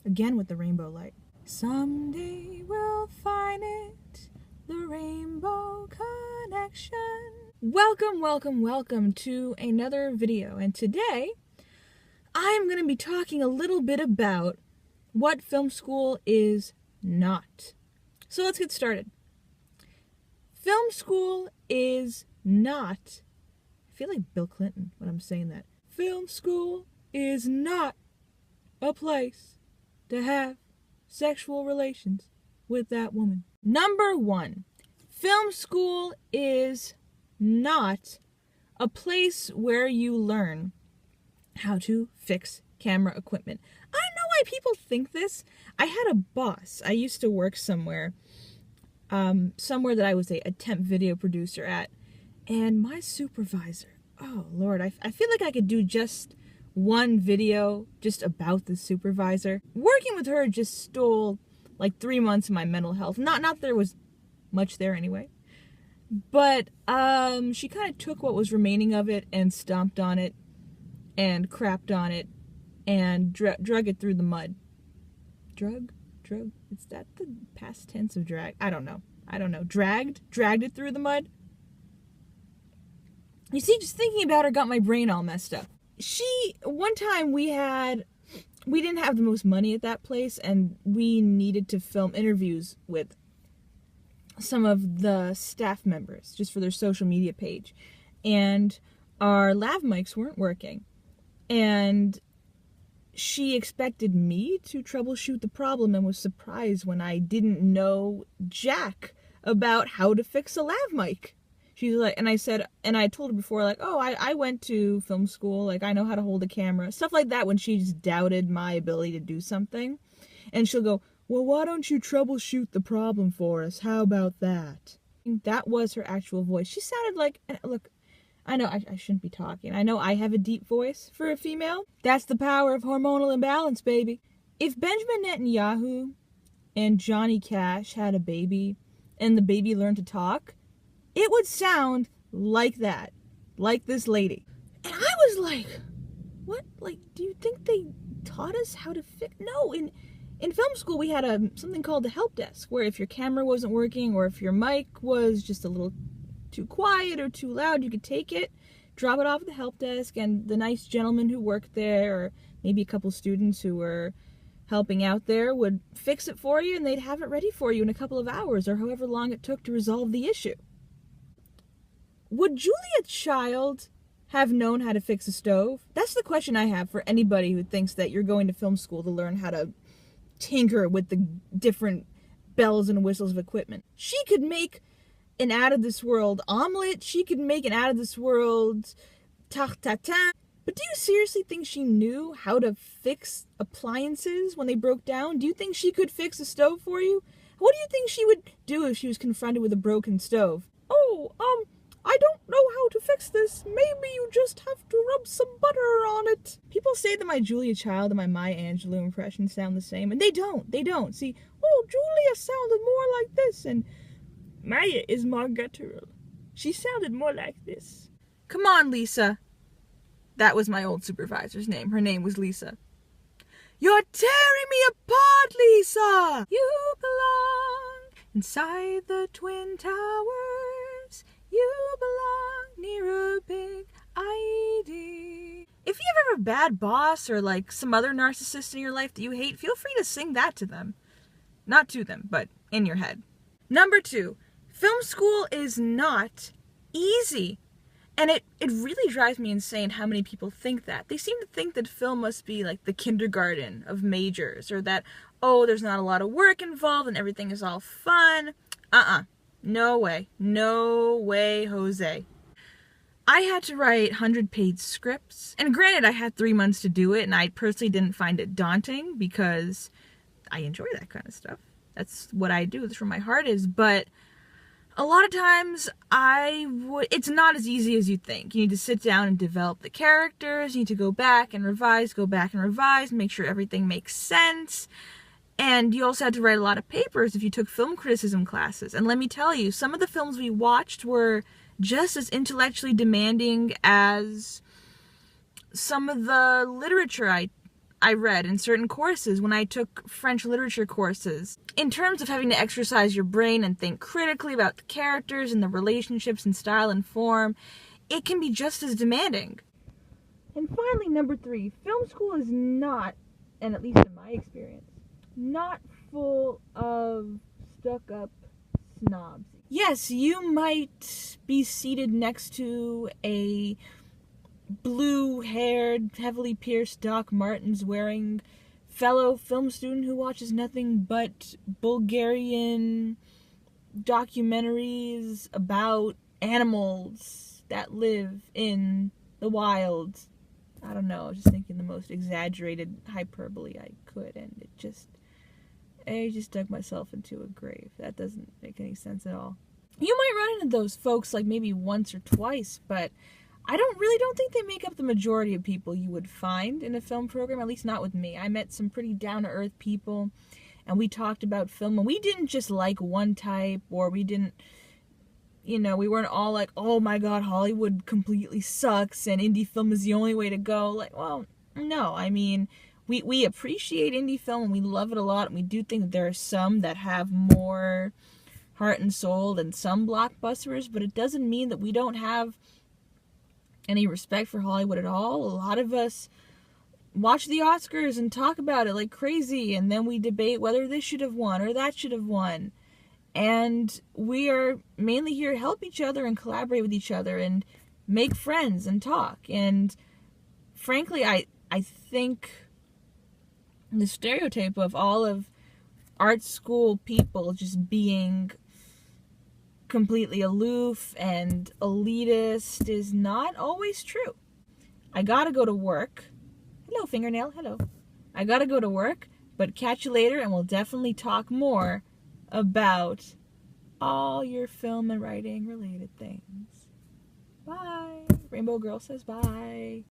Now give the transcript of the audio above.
Again with the rainbow light. Someday we'll find it, the rainbow connection. Welcome, welcome, welcome to another video. And today, I'm going to be talking a little bit about what film school is not. So let's get started. Film school is not, I feel like Bill Clinton when I'm saying that. Film school is not a place to have sexual relations with that woman. Number one, film school is not a place where you learn how to fix camera equipment. I don't know why people think this. I had a boss. I used to work somewhere that I was a temp video producer at, and my supervisor, oh Lord, I feel like I could do just one video just about the supervisor. Working with her just stole like 3 months of my mental health. Not that there was much there anyway, but she kind of took what was remaining of it and stomped on it and crapped on it and drug it through the mud. Drug? Is that the past tense of drag? I don't know. Dragged it through the mud. You see, just thinking about her got my brain all messed up. One time we didn't have the most money at that place, and we needed to film interviews with some of the staff members just for their social media page. And our lav mics weren't working. And she expected me to troubleshoot the problem and was surprised when I didn't know jack about how to fix a lav mic. She's like, and I told her before, like, oh, I went to film school, like, I know how to hold a camera, stuff like that, when she just doubted my ability to do something. And she'll go, well, why don't you troubleshoot the problem for us? How about that? That was her actual voice. She sounded like, look, I know I shouldn't be talking. I know I have a deep voice for a female. That's the power of hormonal imbalance, baby. If Benjamin Netanyahu and Johnny Cash had a baby and the baby learned to talk, it would sound like that, like this lady. And I was like, what? Like, do you think they taught us how to fix? No, in film school we had something called the help desk, where if your camera wasn't working or if your mic was just a little too quiet or too loud, you could take it, drop it off at the help desk, and the nice gentleman who worked there, or maybe a couple students who were helping out there, would fix it for you, and they'd have it ready for you in a couple of hours or however long it took to resolve the issue. Would Julia Child have known how to fix a stove? That's the question I have for anybody who thinks that you're going to film school to learn how to tinker with the different bells and whistles of equipment. She could make an out-of-this-world omelet. She could make an out-of-this-world tarte-tatin. But do you seriously think she knew how to fix appliances when they broke down? Do you think she could fix a stove for you? What do you think she would do if she was confronted with a broken stove? Oh, I don't know how to fix this. Maybe you just have to rub some butter on it. People say that my Julia Child and my Maya Angelou impressions sound the same, and they don't. See, oh, Julia sounded more like this, and Maya is more guttural. She sounded more like this. Come on, Lisa. That was my old supervisor's name. Her name was Lisa. You're tearing me apart, Lisa! You belong inside the Twin Towers. You belong near a big ID. If you ever have a bad boss or like some other narcissist in your life that you hate, feel free to sing that to them. Not to them, but in your head. Number two, film school is not easy. And it really drives me insane how many people think that. They seem to think that film must be like the kindergarten of majors, or that, oh, there's not a lot of work involved and everything is all fun. No way. No way, Jose. I had to write 100-page scripts. And granted, I had 3 months to do it, and I personally didn't find it daunting because I enjoy that kind of stuff. That's what I do. That's where my heart is. But a lot of times, it's not as easy as you think. You need to sit down and develop the characters. You need to go back and revise, make sure everything makes sense. And you also had to write a lot of papers if you took film criticism classes. And let me tell you, some of the films we watched were just as intellectually demanding as some of the literature I I read in certain courses when I took French literature courses. In terms of having to exercise your brain and think critically about the characters and the relationships and style and form, it can be just as demanding. And finally, number 3, film school is not, and at least in my experience, not full of stuck-up snobs. Yes, you might be seated next to a blue-haired, heavily pierced Doc Martens wearing fellow film student who watches nothing but Bulgarian documentaries about animals that live in the wild. I don't know, I was just thinking the most exaggerated hyperbole I could, and I just dug myself into a grave. That doesn't make any sense at all. You might run into those folks like maybe once or twice, but I don't think they make up the majority of people you would find in a film program, at least not with me. I met some pretty down-to-earth people, and we talked about film, and we didn't just like one type, or we didn't, we weren't all like, oh my god, Hollywood completely sucks, and indie film is the only way to go. Like, well, no, I mean, we appreciate indie film, and we love it a lot, and we do think that there are some that have more heart and soul than some blockbusters, but it doesn't mean that we don't have any respect for Hollywood at all. A lot of us watch the Oscars and talk about it like crazy, and then we debate whether this should have won or that should have won. And we are mainly here to help each other and collaborate with each other and make friends and talk. And frankly, I think the stereotype of all of art school people just being completely aloof and elitist is not always true. I gotta go to work. Hello, fingernail. Hello. I gotta go to work, but catch you later, and we'll definitely talk more about all your film and writing related things. Bye. Rainbow Girl says bye.